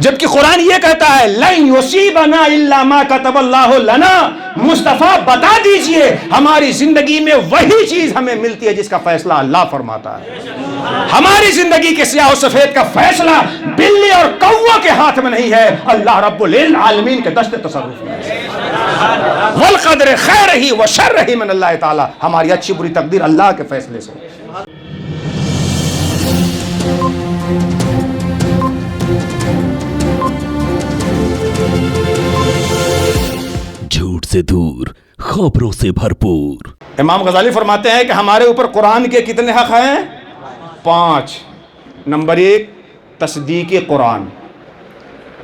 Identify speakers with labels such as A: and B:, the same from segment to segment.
A: جبکہ قرآن یہ کہتا ہے لن یصیبنا الا ما کتب اللہ لنا، مصطفیٰ بتا دیجئے ہماری زندگی میں وہی چیز ہمیں ملتی ہے جس کا فیصلہ اللہ فرماتا ہے۔ ہماری زندگی کے سیاہ و سفید کا فیصلہ بلی اور کوا کے ہاتھ میں نہیں ہے، اللہ رب العالمین کے دست تصرف میں ہے۔ والقدر خیرہ و شرہ من اللہ تعالی، ہماری اچھی بری تقدیر اللہ کے فیصلے سے۔
B: جھوٹ سے دور، خبروں سے بھرپور۔
A: امام غزالی فرماتے ہیں کہ ہمارے اوپر قرآن کے کتنے حق ہیں؟ 5۔ نمبر 1 تصدیق قرآن،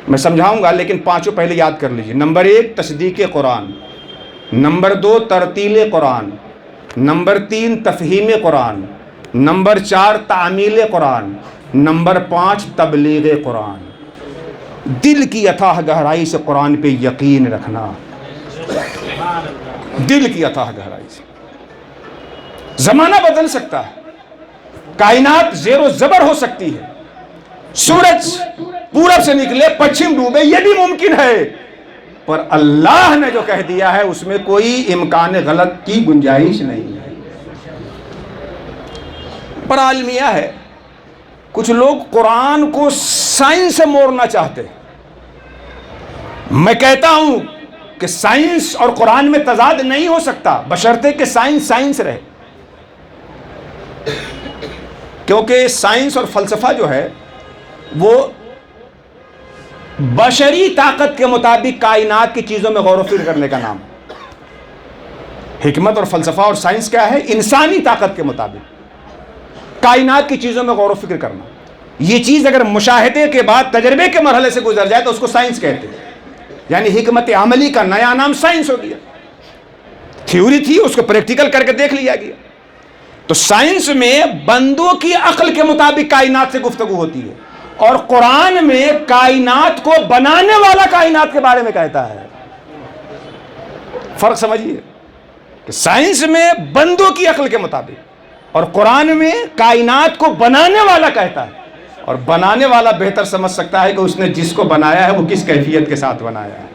A: میں سمجھاؤں گا لیکن 5 پہلے یاد کر لیجئے۔ نمبر 1 تصدیق قرآن، نمبر 2 ترتیل قرآن، نمبر 3 تفہیم قرآن، نمبر 4 تعمیل قرآن، نمبر 5 تبلیغ قرآن۔ دل کی اتھاہ گہرائی سے قرآن پہ یقین رکھنا، دل کی اتھاہ گہرائی سے۔ زمانہ بدل سکتا ہے، کائنات زیر و زبر ہو سکتی ہے، سورج پورب سے نکلے پچھم ڈوبے، یہ بھی ممکن ہے، پر اللہ نے جو کہہ دیا ہے اس میں کوئی امکان غلط کی گنجائش نہیں ہے۔ پر عالمیہ ہے، کچھ لوگ قرآن کو سائنس سے موڑنا چاہتے ہیں۔ میں کہتا ہوں کہ سائنس اور قرآن میں تضاد نہیں ہو سکتا، بشرطے کہ سائنس سائنس رہے، کیونکہ سائنس اور فلسفہ جو ہے وہ بشری طاقت کے مطابق کائنات کی چیزوں میں غور و فکر کرنے کا نام ہے۔ حکمت اور فلسفہ اور سائنس کیا ہے؟ انسانی طاقت کے مطابق کائنات کی چیزوں میں غور و فکر کرنا۔ یہ چیز اگر مشاہدے کے بعد تجربے کے مرحلے سے گزر جائے تو اس کو سائنس کہتے ہیں، یعنی حکمت عملی کا نیا نام سائنس ہو گیا۔ تھیوری تھی، اس کو پریکٹیکل کر کے دیکھ لیا گیا۔ تو سائنس میں بندوں کی عقل کے مطابق کائنات سے گفتگو ہوتی ہے، اور قرآن میں کائنات کو بنانے والا کائنات کے بارے میں کہتا ہے۔ فرق سمجھیے کہ سائنس میں بندوں کی عقل کے مطابق، اور قرآن میں کائنات کو بنانے والا کہتا ہے، اور بنانے والا بہتر سمجھ سکتا ہے کہ اس نے جس کو بنایا ہے وہ کس کیفیت کے ساتھ بنایا ہے۔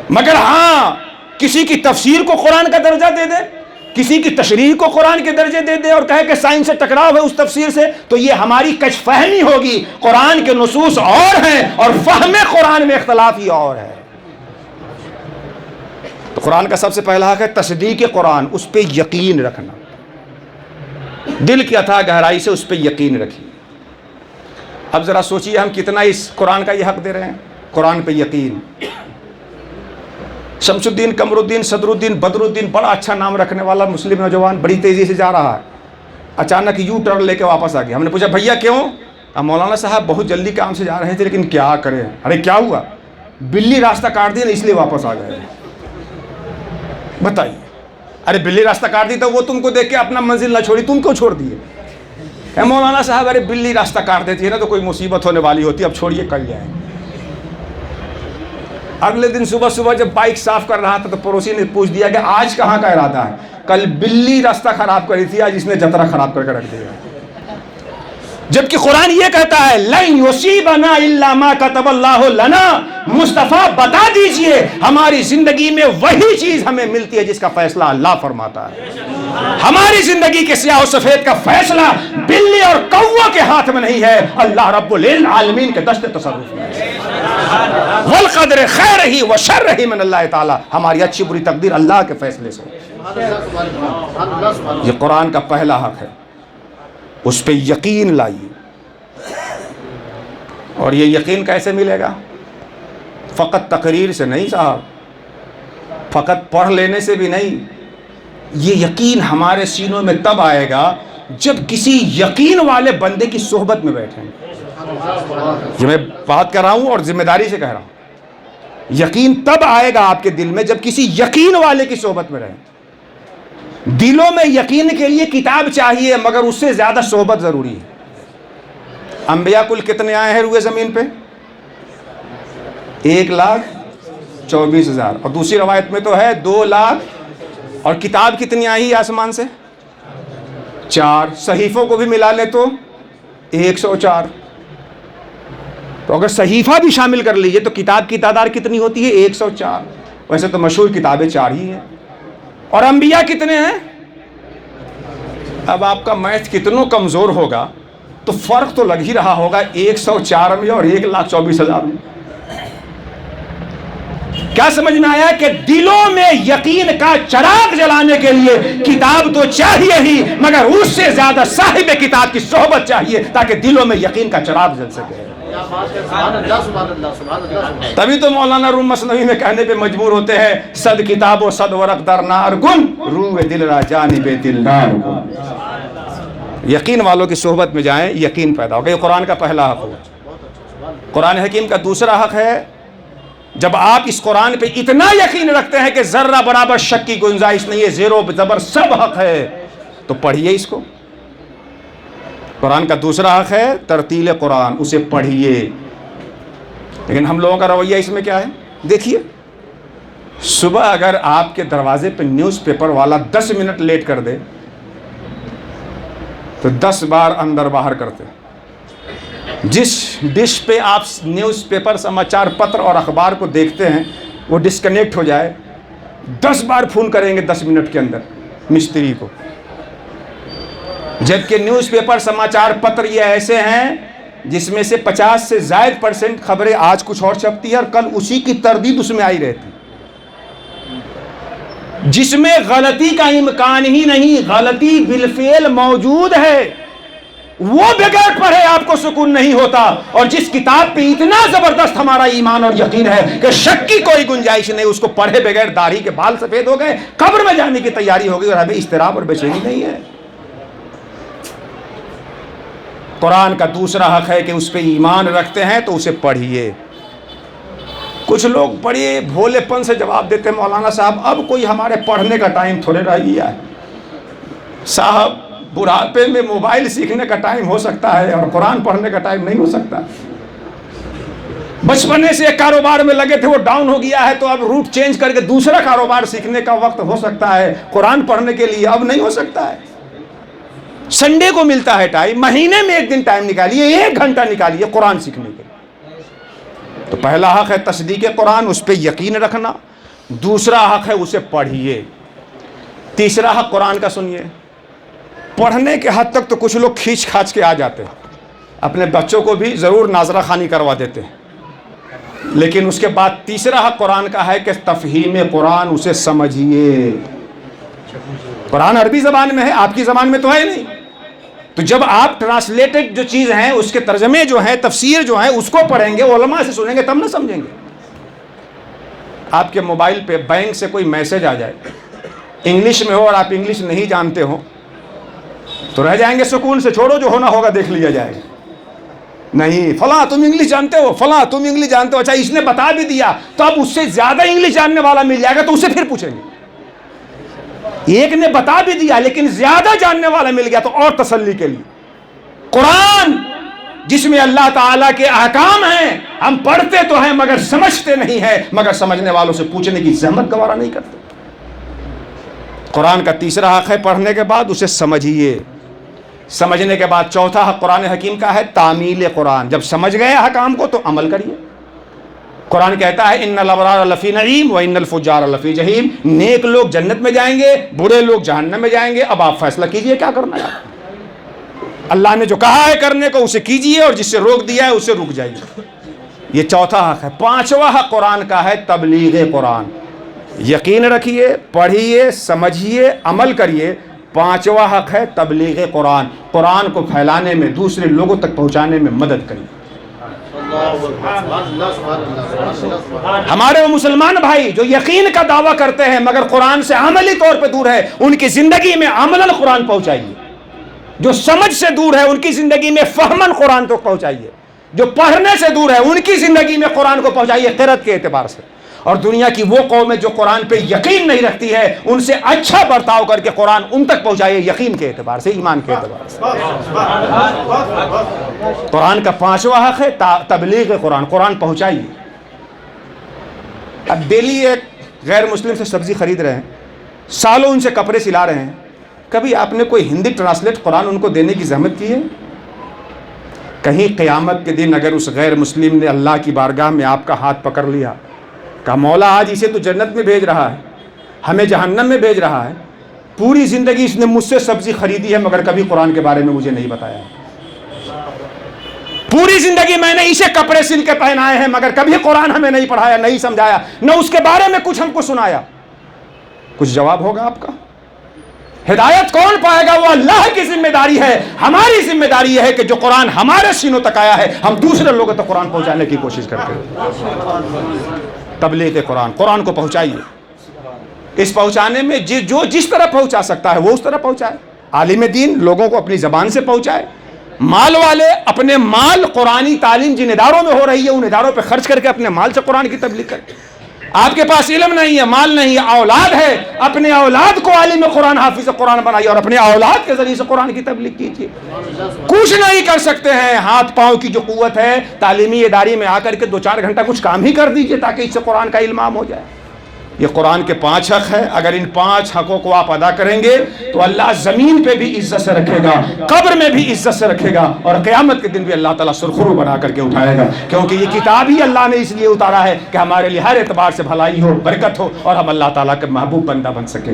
A: مگر ہاں، کسی کی تفسیر کو قرآن کا درجہ دے دے، کسی کی تشریح کو قرآن کے درجے دے دے اور کہے کہ سائنس سے ٹکراؤ ہے اس تفسیر سے، تو یہ ہماری کج فہمی ہوگی۔ قرآن کے نصوص اور ہیں اور فہم قرآن میں اختلاف ہی اور ہے۔ تو قرآن کا سب سے پہلا حق ہے تصدیق قرآن، اس پہ یقین رکھنا، دل کی اتھاہ گہرائی سے اس پہ یقین رکھیے۔ اب ذرا سوچئے ہم کتنا اس قرآن کا یہ حق دے رہے ہیں، قرآن پہ یقین۔ شمس الدین، قمر الدین، صدر الدین، بدر الدین، بڑا اچھا نام رکھنے والا مسلم نوجوان بڑی تیزی سے جا رہا ہے، اچانک یو ٹرن لے کے واپس آ گیا۔ ہم نے پوچھا بھیا کیوں؟ مولانا صاحب بہت جلدی کام سے جا رہے تھے لیکن کیا کریں۔ ارے کیا ہوا؟ بلی راستہ کاٹ دی نا اس لیے واپس آ گئے۔ بتائیے، ارے بلی راستہ کاٹ دی تو وہ تم کو دیکھ کے اپنا منزل نہ چھوڑی، تم کیوں چھوڑ دیے؟ اے مولانا صاحب ارے بلی راستہ کاٹ دیتی ہے نا تو کوئی مصیبت ہونے والی ہوتی، اب چھوڑیے کل جائیں۔ اگلے دن صبح صبح جب بائک صاف کر رہا تھا تو پڑوسی نے پوچھ دیا کہ آج کہاں کا ارادہ ہے؟ کل بلی راستہ خراب کری تھی، آج اس نے جترا خراب کر کے رکھ دیا۔ جبکہ قرآن یہ کہتا ہے لن یصیبنا الا ما کتب اللہ لنا، مصطفیٰ بتا دیجئے ہماری زندگی میں وہی چیز ہمیں ملتی ہے جس کا فیصلہ اللہ فرماتا ہے۔ ہماری زندگی کے سیاہ و سفید کا فیصلہ بلی اور کوا کے ہاتھ میں نہیں ہے، اللہ رب العالمین کے دست تصرف میں ہے۔ والقدر خیرہ و شرہ من اللہ تعالی، ہماری اچھی بری تقدیر اللہ کے فیصلے سے۔ یہ قرآن کا پہلا حق ہے، اس پہ یقین لائیے۔ اور یہ یقین کیسے ملے گا؟ فقط تقریر سے نہیں صاحب، فقط پڑھ لینے سے بھی نہیں۔ یہ یقین ہمارے سینوں میں تب آئے گا جب کسی یقین والے بندے کی صحبت میں بیٹھیں۔ یہ میں بات کر رہا ہوں اور ذمہ داری سے کہہ رہا ہوں، یقین تب آئے گا آپ کے دل میں جب کسی یقین والے کی صحبت میں رہیں۔ دلوں میں یقین کے لیے کتاب چاہیے مگر اس سے زیادہ صحبت ضروری ہے۔ انبیاء کل کتنے آئے ہیں روئے زمین پہ؟ 1,24,000، اور دوسری روایت میں تو ہے 2 لاکھ، اور کتاب کتنی آئی آسمان سے؟ 4، صحیفوں کو بھی ملا لے تو 104۔ تو اگر صحیفہ بھی شامل کر لیجئے تو کتاب کی تعداد کتنی ہوتی ہے؟ 104. ویسے تو مشہور کتابیں 4 ہی ہیں. اور انبیاء کتنے ہیں؟ اب آپ کا میتھ کتنوں کمزور ہوگا تو فرق تو لگ ہی رہا ہوگا 104 میں اور 1,24,000 میں. کیا سمجھ میں آیا کہ دلوں میں یقین کا چراغ جلانے کے لیے کتاب تو چاہیے ہی، مگر اس سے زیادہ صاحب کتاب کی صحبت چاہیے تاکہ دلوں میں یقین کا چراغ جل سکے. تبھی تو مولانا روم مثنوی میں کہنے پہ مجبور ہوتے ہیں صد کتاب و صد ورق در نار گن روح دل را جانب دلدار گن. یقین والوں کی صحبت میں جائیں، یقین پیدا ہوگا. یہ قرآن کا پہلا حق ہو. قرآن حکیم کا دوسرا حق ہے، جب آپ اس قرآن پہ اتنا یقین رکھتے ہیں کہ ذرہ برابر شک کی گنجائش نہیں ہے، زیر و زبر سب حق ہے، تو پڑھیے اس کو. قرآن کا دوسرا حق ہے ترتیل قرآن، اسے پڑھیے. لیکن ہم لوگوں کا رویہ اس میں کیا ہے؟ دیکھیے، صبح اگر آپ کے دروازے پہ نیوز پیپر والا 10 منٹ لیٹ کر دے تو 10 بار اندر باہر کرتے. جس ڈش پہ آپ نیوز پیپر، سماچار پتر اور اخبار کو دیکھتے ہیں وہ ڈسکنیکٹ ہو جائے، 10 بار فون کریں گے 10 منٹ کے اندر مستری کو. جبکہ نیوز پیپر، سماچار پتر یہ ایسے ہیں جس میں سے 50 سے زائد% خبریں آج کچھ اور چھپتی ہے اور کل اسی کی تردید اس میں آئی رہتی، جس میں غلطی کا امکان ہی نہیں، غلطی بالفعل موجود ہے. وہ بغیر پڑھے آپ کو سکون نہیں ہوتا. اور جس کتاب پہ اتنا زبردست ہمارا ایمان اور یقین ہے کہ شک کی کوئی گنجائش نہیں، اس کو پڑھے بغیر داڑھی کے بال سفید ہو گئے، قبر میں جانے کی تیاری ہو گئی اور ہمیں اضطراب اور بے چینی نہیں ہے. قرآن کا دوسرا حق ہے کہ اس پہ ایمان رکھتے ہیں تو اسے پڑھیے. کچھ لوگ بڑے بھولے پن سے جواب دیتے ہیں، مولانا صاحب اب کوئی ہمارے پڑھنے کا ٹائم تھوڑے رہ گیا ہے. صاحب بڑھاپے میں موبائل سیکھنے کا ٹائم ہو سکتا ہے اور قرآن پڑھنے کا ٹائم نہیں ہو سکتا. بچپنے سے ایک کاروبار میں لگے تھے، وہ ڈاؤن ہو گیا ہے تو اب روٹ چینج کر کے دوسرا کاروبار سیکھنے کا وقت ہو سکتا ہے، قرآن پڑھنے کے لیے اب نہیں ہو سکتا ہے. سنڈے کو ملتا ہے ٹائم، مہینے میں ایک دن ٹائم نکالیے، 1 گھنٹہ نکالیے قرآن سیکھنے کے لیے. تو پہلا حق ہے تصدیق قرآن، اس پہ یقین رکھنا. دوسرا حق ہے اسے پڑھیے. تیسرا حق قرآن کا سنیے. پڑھنے کے حد تک تو کچھ لوگ کھینچ کھانچ کے آ جاتے ہیں، اپنے بچوں کو بھی ضرور ناظرہ خوانی کروا دیتے ہیں. لیکن اس کے بعد تیسرا حق قرآن کا ہے کہ تفہیم قرآن، اسے سمجھیے. قرآن عربی زبان میں ہے، آپ کی زبان میں تو ہے نہیں. تو جب آپ ٹرانسلیٹڈ جو چیز ہیں، اس کے ترجمے جو ہیں، تفسیر جو ہیں، اس کو پڑھیں گے، علماء سے سنیں گے، تب نہ سمجھیں گے. آپ کے موبائل پہ بینک سے کوئی میسج آ جائے انگلش میں ہو اور آپ انگلش نہیں جانتے ہو تو رہ جائیں گے سکون سے؟ چھوڑو، جو ہونا ہوگا دیکھ لیا جائے گا. نہیں، فلاں تم انگلش جانتے ہو، فلاں تم انگلش جانتے ہو، اچھا اس نے بتا بھی دیا تو اب اس سے زیادہ انگلش جاننے والا مل جائے گا تو اسے پھر پوچھیں گے. ایک نے بتا بھی دیا لیکن زیادہ جاننے والا مل گیا تو اور تسلی کے لیے. قرآن جس میں اللہ تعالیٰ کے احکام ہیں، ہم پڑھتے تو ہیں مگر سمجھتے نہیں ہیں، مگر سمجھنے والوں سے پوچھنے کی زحمت گوارا نہیں کرتے. قرآن کا تیسرا حق ہے پڑھنے کے بعد اسے سمجھیے. سمجھنے کے بعد چوتھا حق قرآن حکیم کا ہے تعمیل قرآن. جب سمجھ گئے احکام کو تو عمل کریے. قرآن کہتا ہے ان الابرار لفی نعیم و ان الفجار لفی جہیم. نیک لوگ جنت میں جائیں گے، برے لوگ جہنم میں جائیں گے. اب آپ فیصلہ کیجئے کیا کرنا ہے. اللہ نے جو کہا ہے کرنے کو اسے کیجئے اور جس سے روک دیا ہے اسے رک جائیے. یہ چوتھا حق ہے. پانچواں حق قرآن کا ہے تبلیغ قرآن. یقین رکھیے، پڑھیے، سمجھیے، عمل کریے. پانچواں حق ہے تبلیغ قرآن. قرآن کو پھیلانے میں، دوسرے لوگوں تک پہنچانے میں مدد کریے. ہمارے وہ مسلمان بھائی جو یقین کا دعویٰ کرتے ہیں مگر قرآن سے عملی طور پہ دور ہے، ان کی زندگی میں عملاً قرآن پہنچائیے. جو سمجھ سے دور ہے ان کی زندگی میں فہماً قرآن تک پہنچائیے. جو پڑھنے سے دور ہے ان کی زندگی میں قرآن کو پہنچائیے قرأت کے اعتبار سے. اور دنیا کی وہ قوم ہے جو قرآن پہ یقین نہیں رکھتی ہے، ان سے اچھا برتاؤ کر کے قرآن ان تک پہنچائیے یقین کے اعتبار سے، ایمان کے اعتبار سے. قرآن کا پانچواں حق ہے تبلیغ قرآن. قرآن پہنچائیے. اب ڈیلی ایک غیر مسلم سے سبزی خرید رہے ہیں، سالوں ان سے کپڑے سلا رہے ہیں، کبھی آپ نے کوئی ہندی ٹرانسلیٹ قرآن ان کو دینے کی زحمت کی ہے؟ کہیں قیامت کے دن اگر اس غیر مسلم نے اللہ کی بارگاہ میں آپ کا ہاتھ پکڑ لیا، کہا مولا آج اسے تو جنت میں بھیج رہا ہے، ہمیں جہنم میں بھیج رہا ہے، پوری زندگی اس نے مجھ سے سبزی خریدی ہے مگر کبھی قرآن کے بارے میں مجھے نہیں بتایا، پوری زندگی میں نے اسے کپڑے سل کے پہنائے ہیں مگر کبھی قرآن ہمیں نہیں پڑھایا، نہیں سمجھایا، نہ اس کے بارے میں کچھ ہم کو سنایا، کچھ جواب ہوگا آپ کا؟ ہدایت کون پائے گا؟ وہ اللہ کی ذمہ داری ہے۔ ہماری ذمہ داری یہ ہے کہ جو قرآن ہمارے سینوں تک آیا ہے ہم دوسرے لوگوں تک قرآن پہنچانے کی کوشش کرتے ہیں۔ تبلیغ قرآن، قرآن کو پہنچائیے، اس پہنچانے میں جو جس طرح پہنچا سکتا ہے وہ اس طرح پہنچائے۔ عالم دین لوگوں کو اپنی زبان سے پہنچائے، مال والے اپنے مال قرآنی تعلیم جن اداروں میں ہو رہی ہے ان اداروں پہ خرچ کر کے اپنے مال سے قرآن کی تبلیغ کریں۔ آپ کے پاس علم نہیں ہے، مال نہیں ہے، اولاد ہے، اپنے اولاد کو عالم قرآن حافظ قرآن بنائیے اور اپنے اولاد کے ذریعے سے قرآن کی تبلیغ کیجیے۔ کچھ نہیں کر سکتے ہیں، ہاتھ پاؤں کی جو قوت ہے تعلیمی ادارے میں آ کر کے 2-4 گھنٹہ کچھ کام ہی کر دیجیے تاکہ اس سے قرآن کا علم عام ہو جائے۔ یہ قرآن کے 5 حق ہے، اگر ان 5 حقوں کو آپ ادا کریں گے تو اللہ زمین پہ بھی عزت سے رکھے گا، قبر میں بھی عزت سے رکھے گا، اور قیامت کے دن بھی اللہ تعالیٰ سرخرو بنا کر کے اٹھائے گا، کیونکہ یہ کتاب ہی اللہ نے اس لیے اتارا ہے کہ ہمارے لیے ہر اعتبار سے بھلائی ہو، برکت ہو، اور ہم اللہ تعالیٰ کے محبوب بندہ بن سکیں۔